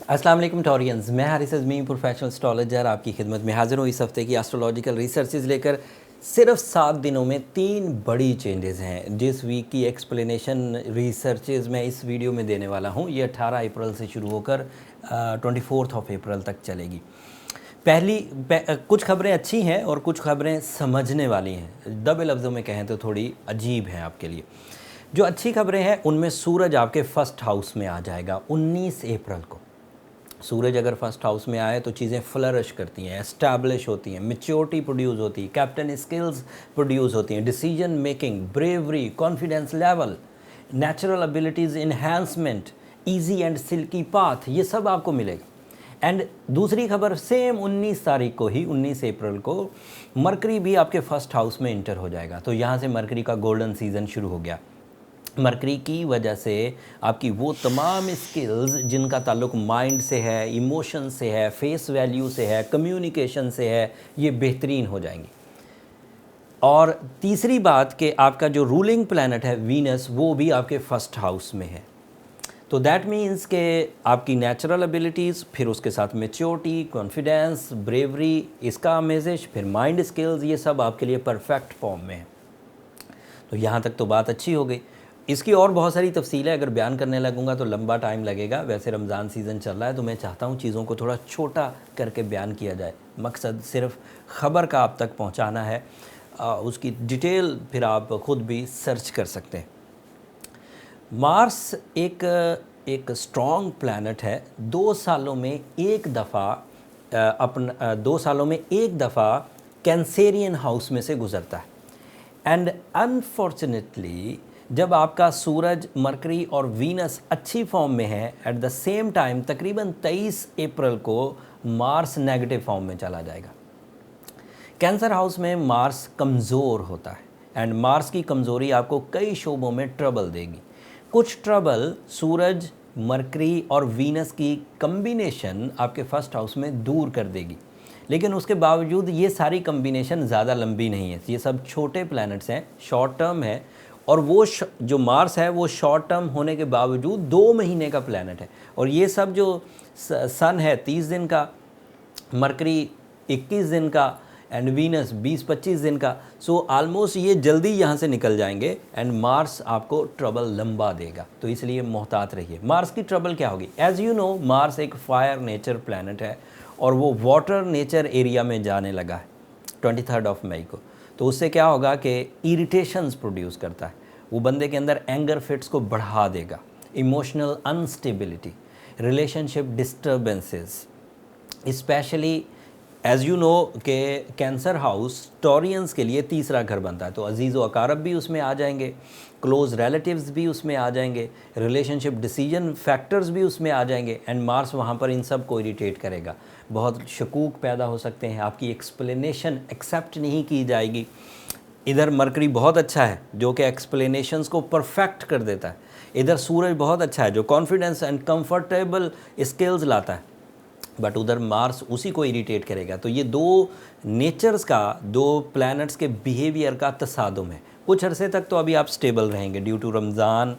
अस्सलाम वालेकुम टॉरियंस, मैं हारिस अज़मी प्रोफेशनल एस्ट्रोलॉजर आपकी खिदमत में हाज़िर हूँ इस हफ़्ते की एस्ट्रोलॉजिकल रिसर्चेज लेकर। सिर्फ 7 दिनों में 3 बड़ी चेंजेस हैं। जिस वीक की एक्सप्लेनेशन रिसर्चेज मैं इस वीडियो में देने वाला हूँ, ये 18 अप्रैल से शुरू होकर 24 अप्रैल तक चलेगी। कुछ खबरें अच्छी हैं और कुछ खबरें समझने वाली हैं। दबे लफ्ज़ों में कहें तो थोड़ी अजीब हैं आपके लिए। जो अच्छी खबरें हैं उनमें सूरज आपके फर्स्ट हाउस में आ जाएगा 19 अप्रैल को। सूरज अगर फर्स्ट हाउस में आए तो चीज़ें फ्लरिश करती हैं, एस्टैब्लिश होती हैं, मैच्योरिटी प्रोड्यूस होती है, कैप्टन स्किल्स प्रोड्यूस होती हैं, decision making, bravery, confidence level, natural abilities enhancement, easy and silkie path, ये सब आपको मिलेगा। एंड दूसरी खबर सेम 19 तारीख को ही 19 अप्रैल को मरकरी भी आपके फर्स्ट हाउस में इंटर हो जाएगा। तो यहाँ से मरकरी का गोल्डन सीज़न शुरू हो गया। मरकरी की वजह से आपकी वो तमाम स्किल्स जिनका ताल्लुक माइंड से है, इमोशन से है, फेस वैल्यू से है, कम्युनिकेशन से है, ये बेहतरीन हो जाएंगी। और तीसरी बात कि आपका जो रूलिंग प्लैनेट है वीनस, वो भी आपके फर्स्ट हाउस में है। तो दैट मीन्स के आपकी नेचुरल एबिलिटीज़, फिर उसके साथ मेच्योरिटी, कॉन्फिडेंस, ब्रेवरी, इसका मेसेज, फिर माइंड स्किल्स, ये सब आपके लिए परफेक्ट फॉर्म में है। तो यहाँ तक तो बात अच्छी हो गई। इसकी और बहुत सारी तफसीलें अगर बयान करने लगूंगा तो लंबा टाइम लगेगा। वैसे रमज़ान सीज़न चल रहा है तो मैं चाहता हूँ चीज़ों को थोड़ा छोटा करके बयान किया जाए। मकसद सिर्फ ख़बर का आप तक पहुँचाना है, उसकी डिटेल फिर आप ख़ुद भी सर्च कर सकते हैं। मार्स एक स्ट्रॉन्ग प्लैनेट है। 2 सालों में एक दफ़ा 2 सालों में एक दफ़ा कैंसेरियन हाउस में से गुज़रता है। एंड अनफॉर्चुनेटली जब आपका सूरज, मरकरी और वीनस अच्छी फॉर्म में है, एट द सेम टाइम तकरीबन 23 अप्रैल को मार्स नेगेटिव फॉर्म में चला जाएगा। कैंसर हाउस में मार्स कमज़ोर होता है एंड मार्स की कमज़ोरी आपको कई शोबों में ट्रबल देगी। कुछ ट्रबल सूरज, मरकरी और वीनस की कम्बिनेशन आपके फर्स्ट हाउस में दूर कर देगी, लेकिन उसके बावजूद ये सारी कम्बिनेशन ज़्यादा लंबी नहीं है। ये सब छोटे प्लैनेट्स हैं, शॉर्ट टर्म है। और वो जो मार्स है वो शॉर्ट टर्म होने के बावजूद 2 महीने का प्लैनेट है। और ये सब जो सन है 30 दिन का, मरकरी 21 दिन का एंड वीनस 20-25 दिन का। सो आलमोस्ट ये जल्दी यहाँ से निकल जाएंगे एंड मार्स आपको ट्रबल लंबा देगा। तो इसलिए मोहतात रहिए। मार्स की ट्रबल क्या होगी? एज़ यू नो, मार्स एक फायर नेचर प्लैनेट है और वो वाटर नेचर एरिया में जाने लगा है 23 मई को। तो उससे क्या होगा कि इरिटेशंस प्रोड्यूस करता है। वो बंदे के अंदर एंगर फिट्स को बढ़ा देगा, emotional instability, relationship disturbances. Specially as you know कि कैंसर हाउस टॉरियंस के लिए तीसरा घर बनता है। तो अजीज़ व अकारब भी उसमें आ जाएंगे, क्लोज़ रिलेटिव्स भी उसमें आ जाएंगे, रिलेशनशिप डिसीजन फैक्टर्स भी उसमें आ जाएंगे एंड मार्स वहाँ पर इन सब को इरिटेट करेगा। बहुत शकूक पैदा हो सकते हैं, आपकी एक्सप्लेनेशन एक्सेप्ट नहीं की जाएगी। इधर मरकरी बहुत अच्छा है जो कि एक्सप्लेनेशंस को परफेक्ट कर देता है। इधर सूरज बहुत अच्छा है जो कॉन्फिडेंस एंड कंफर्टेबल स्किल्स लाता है, बट उधर मार्स उसी को इरिटेट करेगा। तो ये 2 नेचर्स का, 2 प्लैनेट्स के बिहेवियर का तसादुम है। कुछ अरसे तक तो अभी आप स्टेबल रहेंगे due to Ramzan.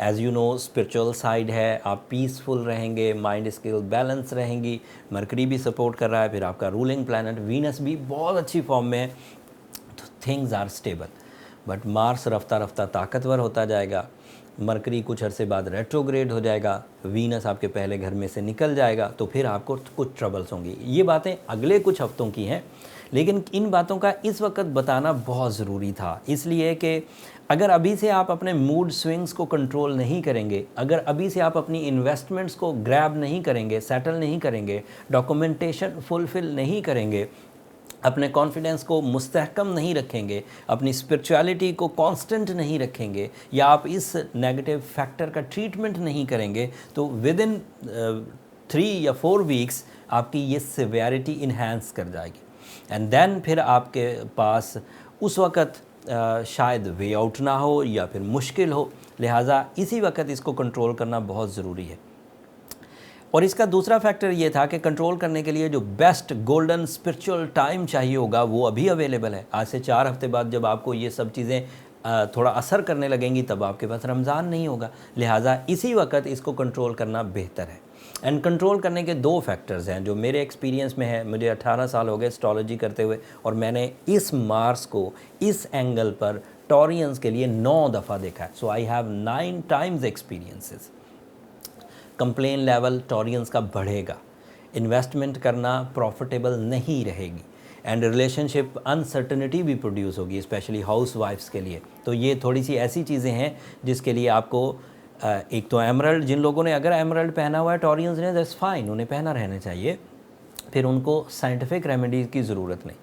As you know, spiritual side है, आप पीसफुल रहेंगे, माइंड स्किल बैलेंस रहेंगी। मरकरी भी सपोर्ट कर रहा है, फिर आपका रूलिंग प्लैनेट वीनस भी बहुत अच्छी फॉर्म में है। तो things are stable. But Mars रफ्ता रफ्ता ताकतवर होता जाएगा। मरकरी कुछ अरसे बाद रेट्रोग्रेड हो जाएगा, वीनस आपके पहले घर में से निकल जाएगा, तो फिर आपको कुछ ट्रबल्स होंगी। ये बातें अगले कुछ हफ्तों की हैं, लेकिन इन बातों का इस वक्त बताना बहुत ज़रूरी था। इसलिए कि अगर अभी से आप अपने मूड स्विंग्स को कंट्रोल नहीं करेंगे, अगर अभी से आप अपनी इन्वेस्टमेंट्स को ग्रैब नहीं करेंगे, सेटल नहीं करेंगे, डॉक्यूमेंटेशन फुलफ़िल नहीं करेंगे, अपने कॉन्फिडेंस को मुस्तहकम नहीं रखेंगे, अपनी स्पिरिचुअलिटी को कांस्टेंट नहीं रखेंगे, या आप इस नेगेटिव फैक्टर का ट्रीटमेंट नहीं करेंगे, तो विद इन 3 या 4 वीक्स आपकी ये सिवियरिटी इन्हांस कर जाएगी। एंड देन फिर आपके पास उस वक़्त शायद वे आउट ना हो या फिर मुश्किल हो। लिहाजा इसी वक्त इसको कंट्रोल करना बहुत ज़रूरी है। और इसका दूसरा फैक्टर ये था कि कंट्रोल करने के लिए जो बेस्ट गोल्डन स्पिरिचुअल टाइम चाहिए होगा वो अभी अवेलेबल है। आज से 4 हफ्ते बाद जब आपको ये सब चीज़ें थोड़ा असर करने लगेंगी तब आपके पास रमज़ान नहीं होगा। लिहाजा इसी वक्त इसको कंट्रोल करना बेहतर है। एंड कंट्रोल करने के दो फैक्टर्स हैं जो मेरे एक्सपीरियंस में है। मुझे 18 साल हो गए एस्ट्रोलॉजी करते हुए और मैंने इस मार्स को इस एंगल पर टॉरियंस के लिए 9 दफ़ा देखा है। So I have 9 times experiences. Complain level टॉरियंस का बढ़ेगा, इन्वेस्टमेंट करना प्रॉफिटेबल नहीं रहेगी एंड रिलेशनशिप अनसर्टनिटी भी प्रोड्यूस होगी, स्पेशली हाउस वाइफ्स के लिए। तो ये थोड़ी सी ऐसी चीज़ें हैं जिसके लिए आपको एक तो एमरल्ड, जिन लोगों ने अगर एमरल्ड पहना हुआ है टॉरियंस ने, दैट्स फाइन, उन्हें पहना रहना चाहिए, फिर उनको साइंटिफिक रेमेडीज़ की ज़रूरत नहीं।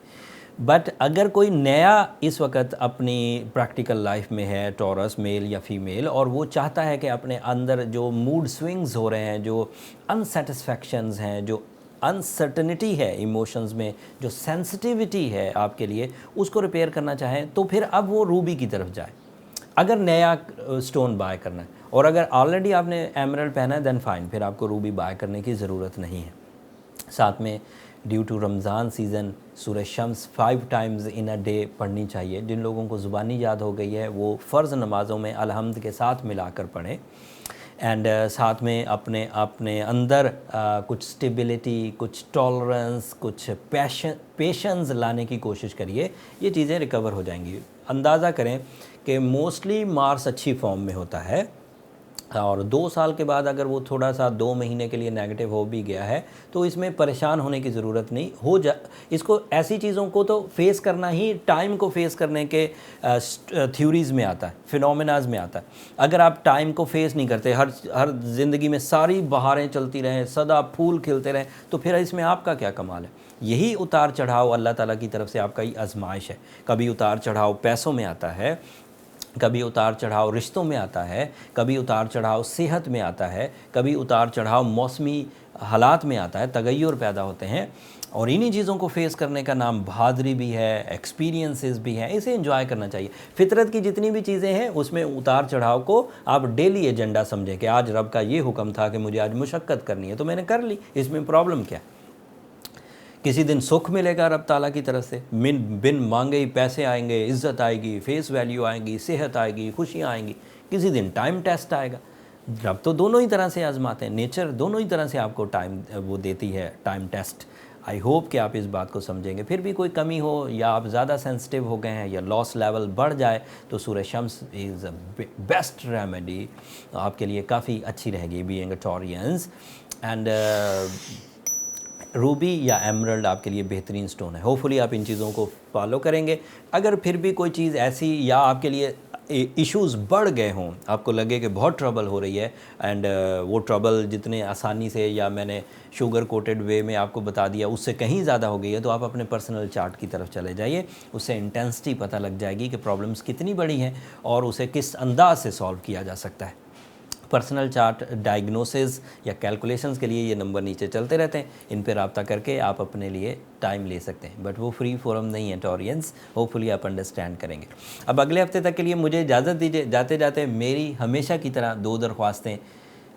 बट अगर कोई नया इस वक्त अपनी प्रैक्टिकल लाइफ में है, टॉरस मेल या फीमेल, और वो चाहता है कि अपने अंदर जो मूड स्विंग्स हो रहे हैं, जो अनसेटिस्फैक्शंस हैं, जो अनसर्टनिटी है इमोशंस में, जो सेंसिटिविटी है आपके लिए, उसको रिपेयर करना चाहें तो फिर अब वो रूबी की तरफ जाए अगर नया स्टोन बाय करना है। और अगर ऑलरेडी आपने एमरल्ड पहना है देन फाइन, फिर आपको रूबी बाय करने की ज़रूरत नहीं है। साथ में ड्यू टू रमज़ान सीज़न सूरह Shams 5 times in a day पढ़नी चाहिए। जिन लोगों को ज़ुबानी याद हो गई है वो फ़र्ज़ नमाज़ों में अलहम्द के साथ मिलाकर पढ़ें। एंड साथ में अपने अपने अंदर कुछ स्टेबिलिटी, कुछ टॉलरेंस, कुछ पेशेंस लाने की कोशिश करिए, ये चीज़ें रिकवर हो जाएंगी। अंदाज़ा करें कि मोस्टली मार्स अच्छी फॉर्म में होता है और 2 साल के बाद अगर वो थोड़ा सा 2 महीने के लिए नेगेटिव हो भी गया है तो इसमें परेशान होने की ज़रूरत नहीं हो इसको, ऐसी चीज़ों को तो फेस करना ही टाइम को फेस करने के थ्योरीज़ में आता है, फिनोमेनाज में आता है। अगर आप टाइम को फेस नहीं करते, हर ज़िंदगी में सारी बहारें चलती रहें, सदा फूल खिलते रहें, तो फिर इसमें आपका क्या कमाल है। यही उतार चढ़ाव अल्लाह ताला की तरफ से आपका ही आजमाइश है। कभी उतार चढ़ाव पैसों में आता है, कभी उतार चढ़ाव रिश्तों में आता है, कभी उतार चढ़ाव सेहत में आता है, कभी उतार चढ़ाव मौसमी हालात में आता है, तगय्युर पैदा होते हैं। और इन्हीं चीज़ों को फेस करने का नाम बहादुरी भी है, एक्सपीरियंसेस भी हैं, इसे एंजॉय करना चाहिए। फितरत की जितनी भी चीज़ें हैं उसमें उतार चढ़ाव को आप डेली एजेंडा समझें कि आज रब का ये हुक्म था कि मुझे आज मुशक्क़त करनी है तो मैंने कर ली, इसमें प्रॉब्लम क्या। किसी दिन सुख मिलेगा रब ताला की तरफ से, बिन मांगे ही पैसे आएंगे, इज़्ज़त आएगी, फेस वैल्यू आएगी, सेहत आएगी, खुशियाँ आएंगी। किसी दिन टाइम टेस्ट आएगा। रब तो दोनों ही तरह से आजमाते हैं, नेचर दोनों ही तरह से आपको टाइम वो देती है, टाइम टेस्ट। आई होप कि आप इस बात को समझेंगे। फिर भी कोई कमी हो या आप ज़्यादा सेंसिटिव हो गए हैं या लॉस लेवल बढ़ जाए तो सूरह Shams is a best remedy, आपके लिए काफ़ी अच्छी रहेगी being a Taureans. And Ruby या एमरल्ड आपके लिए बेहतरीन स्टोन है। होपफुली आप इन चीज़ों को फॉलो करेंगे। अगर फिर भी कोई चीज़ ऐसी या आपके लिए इश्यूज़ बढ़ गए हों, आपको लगे कि बहुत ट्रबल हो रही है एंड वो ट्रबल जितने आसानी से या मैंने शुगर कोटेड वे में आपको बता दिया उससे कहीं ज़्यादा हो गई है, तो आप अपने पर्सनल चार्ट की तरफ चले जाइए। उससे इंटेंसिटी पता लग जाएगी कि प्रॉब्लम्स कितनी बड़ी हैं और उसे किस अंदाज से सॉल्व किया जा सकता है। पर्सनल चार्ट डायग्नोसिस या कैलकुलेशंस के लिए ये नंबर नीचे चलते रहते हैं, इन पर रब्ता करके आप अपने लिए टाइम ले सकते हैं। बट वो फ्री फोरम नहीं है टॉरियंस, होपफुली आप अंडरस्टैंड करेंगे। अब अगले हफ्ते तक के लिए मुझे इजाज़त दीजिए। जाते जाते मेरी हमेशा की तरह 2 दरख्वास्तें,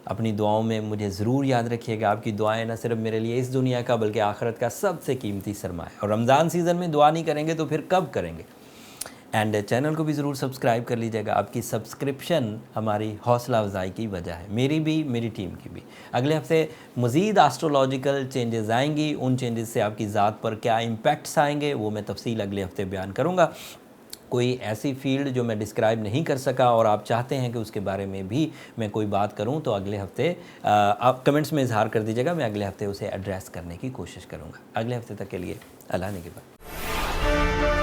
अपनी दुआओं में मुझे ज़रूर याद रखिएगा। आपकी दुआएं न सिर्फ मेरे लिए इस दुनिया का बल्कि आखिरत का सबसे कीमती सरमाया है। और रमज़ान सीज़न में दुआ नहीं करेंगे तो फिर कब करेंगे। एंड चैनल को भी ज़रूर सब्सक्राइब कर लीजिएगा। आपकी सब्सक्रिप्शन हमारी हौसला अफजाई की वजह है, मेरी भी, मेरी टीम की भी। अगले हफ्ते मज़ीद एस्ट्रोलॉजिकल चेंजेस आएंगी, उन चेंजेस से आपकी ज़ात पर क्या इम्पैक्ट्स आएंगे वो मैं तफसील अगले हफ्ते बयान करूँगा। कोई ऐसी फील्ड जो मैं डिस्क्राइब नहीं कर सका और आप चाहते हैं कि उसके बारे में भी मैं कोई बात करूं तो अगले हफ्ते आप कमेंट्स में इजहार कर दीजिएगा, मैं अगले हफ्ते उसे एड्रेस करने की कोशिश करूंगा। अगले हफ्ते तक के लिए अल्लाह ने के बाद।